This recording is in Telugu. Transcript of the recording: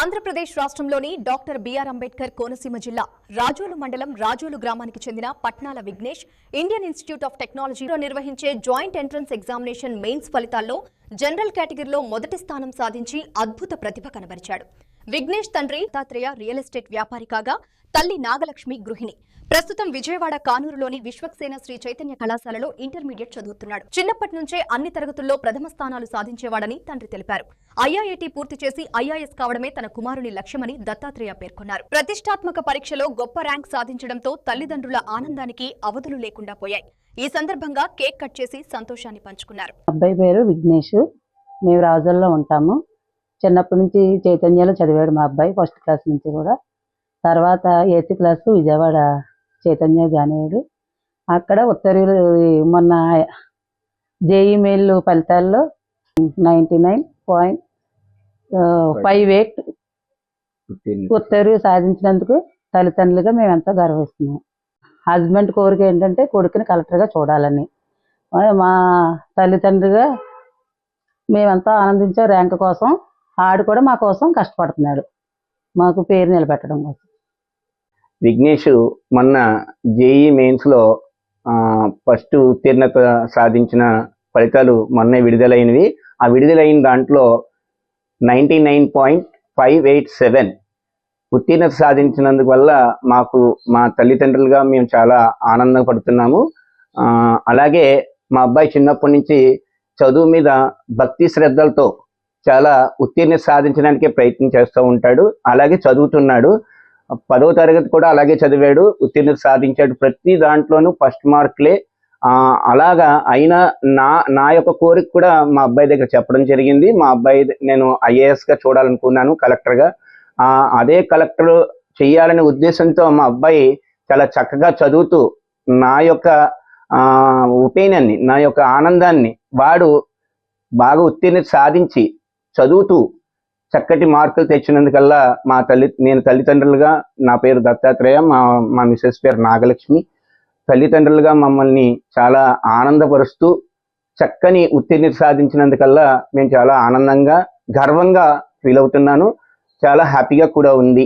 ఆంధ్రప్రదేశ్ రాష్ట్రంలోని డాక్టర్ బిఆర్ అంబేద్కర్ కోనసీమ జిల్లా రాజోలు మండలం రాజోలు గ్రామానికి చెందిన పట్నాల విఘ్నేష్ ఇండియన్ ఇన్స్టిట్యూట్ ఆఫ్ టెక్నాలజీలో నిర్వహించే జాయింట్ ఎంట్రన్స్ ఎగ్జామినేషన్ మెయిన్స్ ఫలితాల్లో జనరల్ కేటగిరీలో మొదటి స్థానం సాధించి అద్భుత ప్రతిభ కనబరిచాడు. విఘ్నేష్ తండ్రి దత్తాత్రేయ రియల్ ఎస్టేట్ వ్యాపారి కాగా తల్లి నాగలక్ష్మి గృహిణి. ప్రస్తుతం విజయవాడ కానూరులోని విశ్వక్సేన శ్రీ చైతన్య కళాశాలలో ఇంటర్మీడియట్ చదువుతున్నాడు. చిన్నప్పటి నుంచే అన్ని తరగతుల్లో ప్రథమ స్థానాలు సాధించేవాడని తండ్రి తెలిపారు. ఐఐఐటి పూర్తి చేసి ఐఏఎస్ కావడమే తన కుమారుని లక్ష్యమని దత్తాత్రేయ పేర్కొన్నారు. ప్రతిష్టాత్మక పరీక్షలో గొప్ప ర్యాంక్ సాధించడంతో తల్లిదండ్రుల ఆనందానికి అవధులు లేకుండా పోయాయి. ఈ సందర్భంగా కేక్ కట్ చేసి సంతోషాన్ని పంచుకున్నారు. అబ్బాయి పేరు విఘ్నేష్. మేము రాజుల్లో ఉంటాము. చిన్నప్పటి నుంచి చైతన్యలో చదివాడు మా అబ్బాయి, ఫస్ట్ క్లాస్ నుంచి కూడా. తర్వాత 8th class Vijayawada Chaitanya join అయ్యాడు. అక్కడ ఉత్తర్వులు మొన్న జేఈ మెయిల్ ఫలితాల్లో 99.58 ఉత్తర్వు సాధించినందుకు తల్లిదండ్రులుగా మేము ఎంతో గర్విస్తున్నాం. హస్బెండ్ కోరిక ఏంటంటే కొడుకుని కలెక్టర్గా చూడాలని. మా తల్లిదండ్రులుగా మేమెంతో ఆనందించే ర్యాంక్ కోసం ఆడు కూడా మా కోసం కష్టపడుతున్నాడు, మాకు పేరు నిలబెట్టడం కోసం. విఘ్నేష్ మొన్న జేఈ మెయిన్స్లో ఫస్ట్ ఉత్తీర్ణత సాధించిన ఫలితాలు మొన్న విడుదలైనవి. ఆ విడుదలైన దాంట్లో 99.587 ఉత్తీర్ణత సాధించినందుకు వల్ల మా తల్లిదండ్రులుగా మేము చాలా ఆనందపడుతున్నాము. అలాగే మా అబ్బాయి చిన్నప్పటి నుంచి చదువు మీద భక్తి శ్రద్ధలతో చాలా ఉత్తీర్ణత సాధించడానికే ప్రయత్నం చేస్తూ ఉంటాడు. అలాగే చదువుతున్నాడు. 10వ తరగతి కూడా అలాగే చదివాడు, ఉత్తీర్ణత సాధించాడు. ప్రతి దాంట్లోనూ ఫస్ట్ మార్కులే. అలాగా అయినా నా యొక్క కోరిక కూడా మా అబ్బాయి దగ్గర చెప్పడం జరిగింది. మా అబ్బాయి నేను ఐఏఎస్గా చూడాలనుకున్నాను, కలెక్టర్గా. అదే కలెక్టర్ చెయ్యాలనే ఉద్దేశంతో మా అబ్బాయి చాలా చక్కగా చదువుతూ నా యొక్క ఒపీనియన్ని, నా యొక్క ఆనందాన్ని వాడు బాగా ఉత్తీర్ణత సాధించి చదువుతూ చక్కటి మార్కులు తెచ్చినందుకల్లా నేను తల్లిదండ్రులుగా, నా పేరు దత్తాత్రేయ, మా మిసెస్ పేరు నాగలక్ష్మి, తల్లిదండ్రులుగా మమ్మల్ని చాలా ఆనందపరుస్తూ చక్కని ఉత్తీర్ణత సాధించినందుకల్లా మేము చాలా ఆనందంగా, గర్వంగా ఫీల్ అవుతున్నాను. చాలా హ్యాపీగా కూడా ఉంది.